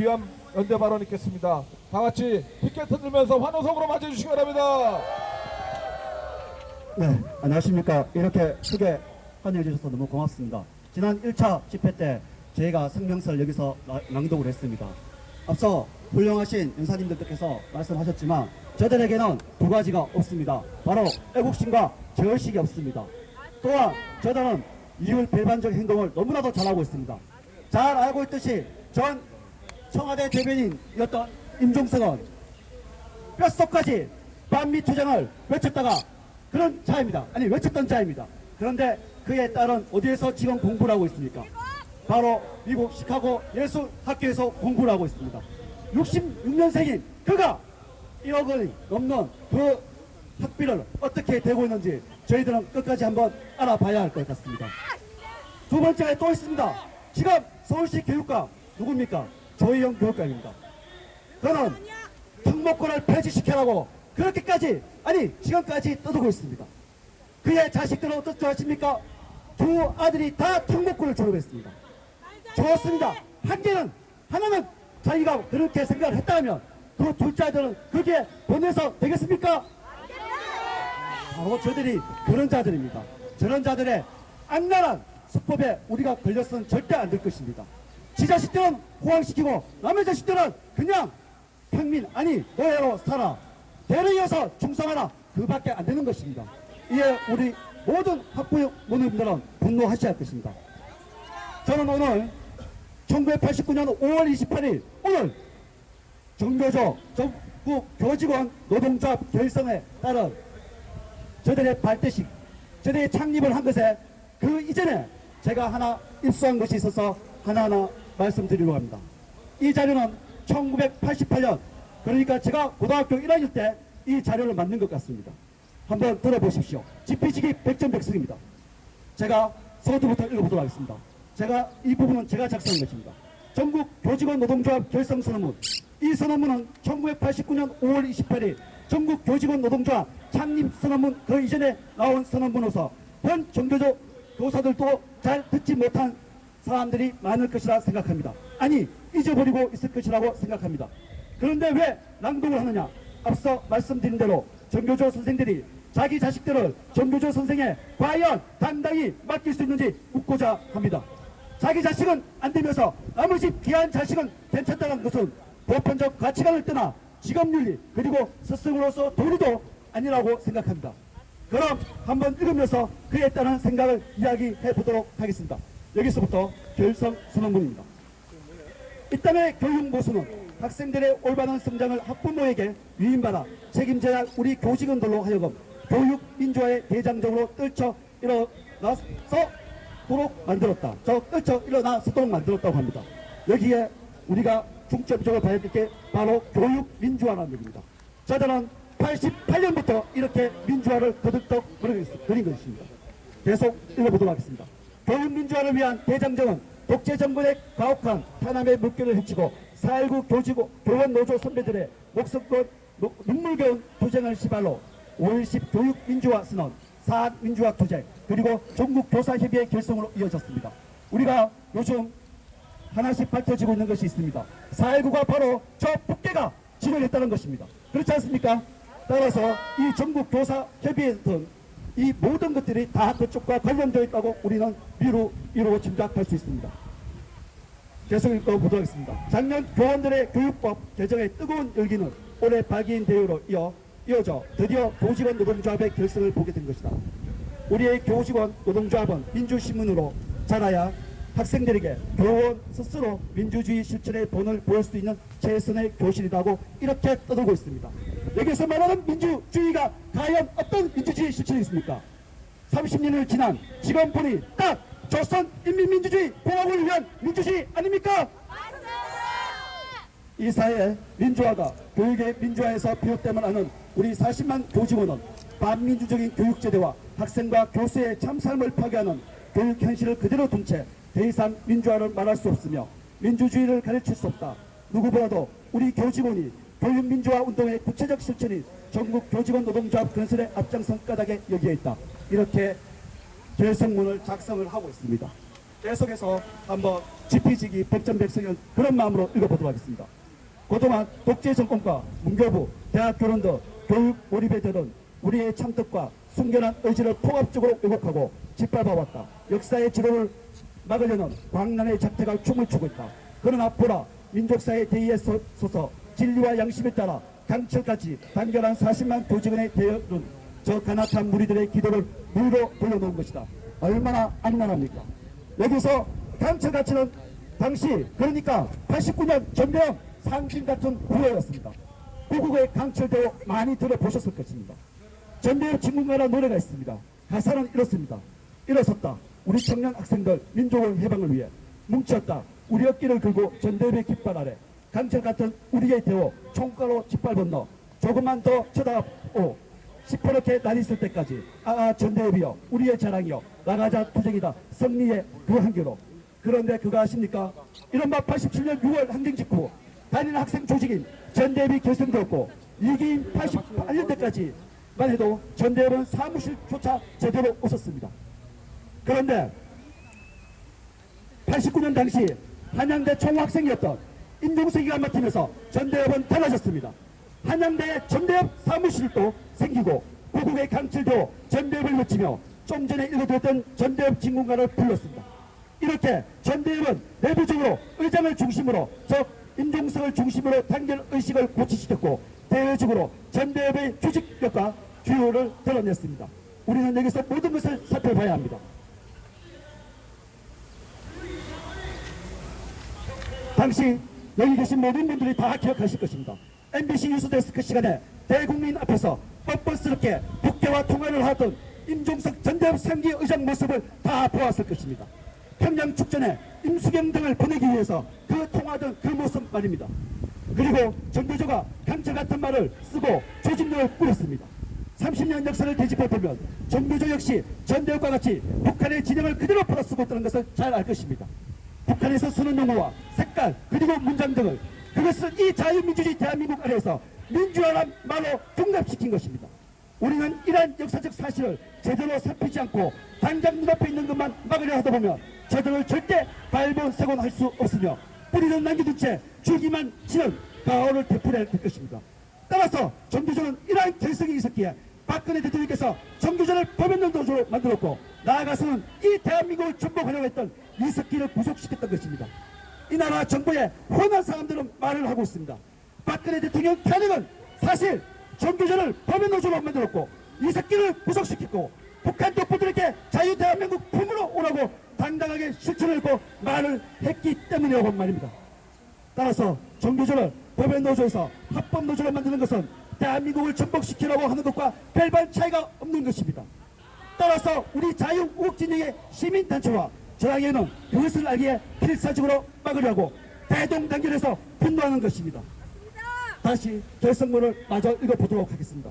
위한 연대 발언 있겠습니다. 다 같이 피켓 들면서 환호성으로 맞이해주시기 바랍니다. 네, 안녕하십니까. 이렇게 크게 환영해 주셔서 너무 고맙습니다. 지난 1차 집회 때 저희가 성명서를 여기서 낭독을 했습니다. 앞서 훌륭하신 연사님들께서 말씀하셨지만 저들에게는 두 가지가 없습니다. 바로 애국심과 제의식이 없습니다. 또한 저들은 이율 배반적 행동을 너무나도 잘하고 있습니다. 잘 알고 있듯이 전 청와대 대변인이었던 임종석은 뼛속까지 반미 투쟁을 외쳤다가 그런 자입니다. 아니 외쳤던 자입니다. 그런데 그에 따른 어디에서 지금 공부를 하고 있습니까? 바로 미국 시카고 예술학교에서 공부를 하고 있습니다. 66년생인 그가 1억 원이 넘는 그 학비를 어떻게 대고 있는지 저희들은 끝까지 한번 알아봐야 할 것 같습니다. 두 번째가 또 있습니다. 지금 서울시 교육감 누굽니까? 조희영 교육감입니다. 그는 특목고를 폐지시켜라고 그렇게까지 아니 지금까지 떠들고 있습니다. 그의 자식들은 어떻게 하십니까? 두 아들이 다 특목고를 졸업했습니다. 좋습니다. 하나는 자기가 그렇게 생각을 했다면 그 둘째 아들은 그게 보내서 되겠습니까? 바로 저들이 그런 자들입니다. 저런 자들의 악랄한 수법에 우리가 걸려서는 절대 안 될 것입니다. 지 자식들은 호황시키고 남의 자식들은 그냥 평민 아니 노예로 살아 대를 이어서 충성하라 그밖에 안 되는 것입니다. 이에 우리 모든 학부모님들은 분노하셔야 할 것입니다. 저는 오늘 1989년 5월 28일 오늘 정교조 전국 교직원 노동조합 결성에 따른 저들의 발대식 저들의 창립을 한 것에 그 이전에 제가 하나 입수한 것이 있어서 하나하나 말씀드리려고 합니다. 이 자료는 1988년 그러니까 제가 고등학교 1학년 때 이 자료를 만든 것 같습니다. 한번 들어보십시오. 지피지기 백전백승입니다. 제가 서두부터 읽어보도록 하겠습니다. 이 부분은 제가 작성한 것입니다. 전국 교직원 노동조합 결성 선언문. 이 선언문은 1989년 5월 28일 전국 교직원 노동조합 창립 선언문 그 이전에 나온 선언문으로서 현 정교조 교사들도 잘 듣지 못한 사람들이 많을 것이라 생각합니다. 아니 잊어버리고 있을 것이라고 생각합니다. 그런데 왜 낭독을 하느냐? 앞서 말씀드린 대로 정교조 선생들이 자기 자식들을 정교조 선생에 과연 당당히 맡길 수 있는지 묻고자 합니다. 자기 자식은 안 되면서 나머지 귀한 자식은 괜찮다는 것은 보편적 가치관을 떠나 직업윤리 그리고 스승으로서 도리도 아니라고 생각합니다. 그럼 한번 읽으면서 그에 따른 생각을 이야기해 보도록 하겠습니다. 여기서부터 결성 선언문입니다. 이 땅의 교육 모순은 학생들의 올바른 성장을 학부모에게 위임받아 책임져야 할 우리 교직원들로 하여금 교육 민주화의 대장적으로 떨쳐 일어나서도록 만들었다. 떨쳐 일어나서도록 만들었다고 합니다. 여기에 우리가 중점적으로 봐야 될 게 바로 교육 민주화라는 얘기입니다. 저들은 88년부터 이렇게 민주화를 거듭떡 그린 것입니다. 계속 읽어보도록 하겠습니다. 교육 민주화를 위한 대장정은 독재 정권의 가혹한 탄압의 물결을 헤치고 4.19 교원 노조 선배들의 목숨권 눈물겨운 투쟁을 시발로 5.10 교육 민주화 선언, 사안 민주화 투쟁, 그리고 전국교사협의회 결성으로 이어졌습니다. 우리가 요즘 하나씩 밝혀지고 있는 것이 있습니다. 4.19가 바로 저 북괴가 진행했다는 것입니다. 그렇지 않습니까? 따라서 이 전국교사협의회 등 이 모든 것들이 다 그쪽과 관련되어 있다고 우리는 미루고 짐작할 수 있습니다. 계속 읽어보도록 하겠습니다. 작년 교원들의 교육법 개정의 뜨거운 열기는 올해 발기인 대회로 이어져 드디어 교직원 노동조합의 결성을 보게 된 것이다. 우리의 교직원 노동조합은 민주신문으로 자라야 학생들에게 교원 스스로 민주주의 실천의 본을 보일 수 있는 최선의 교실이라고 이렇게 떠들고 있습니다. 여기서 말하는 민주주의가 과연 어떤 민주주의 실천이 있습니까? 30년을 지난 지금 보니 딱 조선인민민주주의 공화국을 위한 민주주의 아닙니까? 이 사회의 민주화가 교육의 민주화에서 비롯되면 하는 우리 40만 교직원은 반민주적인 교육제도와 학생과 교수의 참삶을 파괴하는 교육 현실을 그대로 둔 채 더 이상 민주화를 말할 수 없으며 민주주의를 가르칠 수 없다. 누구보다도 우리 교직원이 교육민주화 운동의 구체적 실천이 전국 교직원 노동조합 건설의 앞장선 까닭에 여기에 있다. 이렇게 결성문을 작성을 하고 있습니다. 계속해서 한번 지피지기 백전백승연 그런 마음으로 읽어보도록 하겠습니다. 그동안 독재 정권과 문교부, 대학 교련도 교육 몰입에 들은 우리의 참뜻과 순결한 의지를 통합적으로 왜곡하고 짓밟아왔다. 역사의 지도를 막으려는 광란의 작태가 춤을 추고 있다. 그러나 보라, 민족사의 대의에 서서 진리와 양심에 따라 강철까지 단결한 40만 교직원의 대열은 저 간악한 무리들의 기도를 무로 돌려놓은 것이다. 얼마나 악랄합니까? 여기서 강철가치는 당시 그러니까 89년 전병 상징 같은 구호였습니다. 고국의 강철대로 많이 들어보셨을 것입니다. 전대협 진군가라는 노래가 있습니다. 가사는 이렇습니다. 일어섰다. 우리 청년 학생들 민족의 해방을 위해 뭉쳤다. 우리 어깨를 긁고 전대협의 깃발 아래 강철 같은 우리의 대호 총가로 짓밟은 너 조금만 더 쳐다오. 시퍼렇게 날 있을 때까지 전대협이여 우리의 자랑이여 나가자 투쟁이다 승리의 그 한계로. 그런데 그거 아십니까? 이른바 87년 6월 항쟁 직후 단일 학생 조직인 전대협이 결성되었고 2기인 88년대까지만 해도 전대협은 사무실조차 제대로 없었습니다. 그런데 89년 당시 한양대 총학생이었던 임종석이가 맡으면서 전대협은 달라졌습니다. 한양대의 전대협 사무실도 생기고 고국의 강철도 전대협을 외치며 좀 전에 읽어드렸던 전대협 진군가를 불렀습니다. 이렇게 전대협은 내부적으로 의장을 중심으로 즉 임종석을 중심으로 단결 의식을 고취시켰고 대외적으로 전대협의 조직력과 규율을 드러냈습니다. 우리는 여기서 모든 것을 살펴봐야 합니다. 당시 여기 계신 모든 분들이 다 기억하실 것입니다. MBC 뉴스데스크 시간에 대국민 앞에서 뻔뻔스럽게 국회와 통화를 하던 임종석 전대협 상기 의장 모습을 다 보았을 것입니다. 평양 축전에 임수경 등을 보내기 위해서 그 통화던 그 모습 말입니다. 그리고 정교조가 강철 같은 말을 쓰고 조직력을 꾸렸습니다. 30년 역사를 되짚어보면 정교조 역시 전대협과 같이 북한의 진영을 그대로 풀어쓰고 있다는 것을 잘 알 것입니다. 북한에서 쓰는 용어와 색깔 그리고 문장 등을 그것을 이 자유민주주의 대한민국 안에서 민주화란 말로 종합시킨 것입니다. 우리는 이러한 역사적 사실을 제대로 살피지 않고 당장 눈앞에 있는 것만 막으려 하다 보면 저들을 절대 발본색원할 수 없으며 뿌리는 남겨둔 채 줄기만 치는 가오를 되풀이할 것입니다. 따라서 정교조는 이러한 결성이 있었기에 박근혜 대통령께서 정교조를 법연노조로 만들었고 나아가서는 이 대한민국을 전복하려고 했던 이석기를 구속시켰던 것입니다. 이 나라 정부의 혼한 사람들은 말을 하고 있습니다. 박근혜 대통령 탄핵은 사실 정교조를 법연노조로 만들었고 이석기를 구속시켰고 북한 독보들에게 자유 대한민국 품으로 오라고 당당하게 실천을 했고 말을 했기 때문이라고 말입니다. 따라서 정교조를 법연노조에서 합법노조로 만드는 것은 대한민국을 전복시키려고 하는 것과 별반 차이가 없는 것입니다. 따라서 우리 자유우국진영의 시민단체와 저항에는 그것을 알기에 필사적으로 막으려고 대동단결해서 분노하는 것입니다. 다시 결성문을 마저 읽어보도록 하겠습니다.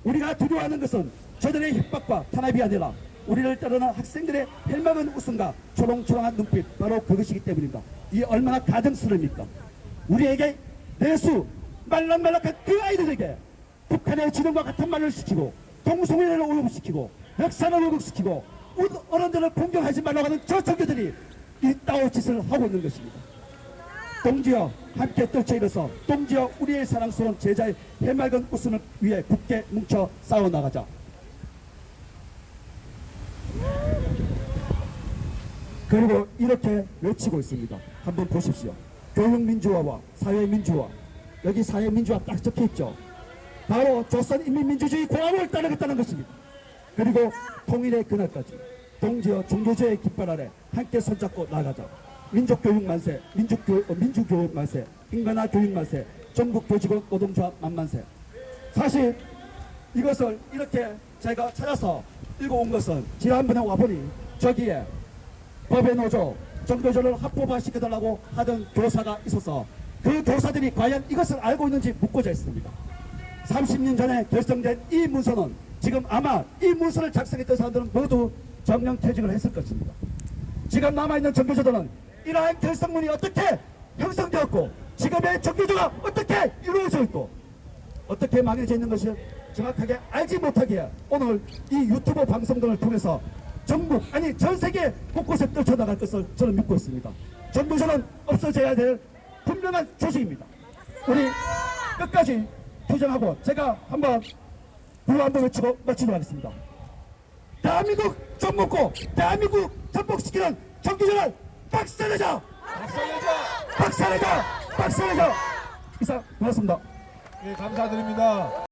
우리가 두려워하는 것은 저들의 협박과 탄압이 아니라 우리를 따르는 학생들의 헬막은 웃음과 초롱초롱한 눈빛 바로 그것이기 때문입니다. 이게 얼마나 가증스럽습니까? 우리에게 내수 말랑말랑한 그 아이들에게 북한의 진영과 같은 말을 시키고 동성애를 오염시키고 역사를 왜곡시키고 어른들을 공경하지 말라고 하는 저 정교들이 이 따오 짓을 하고 있는 것입니다. 동지여 함께 떨쳐 일어서 동지여 우리의 사랑스러운 제자의 해맑은 웃음을 위해 굳게 뭉쳐 싸워나가자. 그리고 이렇게 외치고 있습니다. 한번 보십시오. 교육민주화와 사회민주화. 여기 사회민주화 딱 적혀있죠. 바로 조선인민민주주의 공화국을 따르겠다는 것입니다. 그리고 통일의 그날까지 동지여 종교제의 깃발 아래 함께 손잡고 나가자. 민족교육 만세, 민주교육 만세, 인간화 교육 만세, 전국 교직원 노동조합 만만세. 사실 이것을 이렇게 제가 찾아서 읽어온 것은 지난번에 와보니 저기에 법외노조, 정교조를 합법화 시켜달라고 하던 교사가 있어서 그 교사들이 과연 이것을 알고 있는지 묻고자 했습니다. 30년 전에 결성된 이 문서는 지금 아마 이 문서를 작성했던 사람들은 모두 정령퇴직을 했을 것입니다. 지금 남아있는 정교조들은 이러한 결성문이 어떻게 형성되었고 지금의 정교조가 어떻게 이루어져 있고 어떻게 망해져 있는 것을 정확하게 알지 못하기에 오늘 이 유튜브 방송 등을 통해서 전국 아니 전 세계 곳곳에 떨쳐나갈 것을 저는 믿고 있습니다. 정부에서는 없어져야 될 분명한 조직입니다. 우리 끝까지 투쟁하고 제가 한번 구호 한번 외치고 마치도록 하겠습니다. 대한민국 정복고 대한민국 정복시키는 정기전을 박살내자! 박살내자! 박살내자! 이상 고맙습니다. 예, 감사드립니다.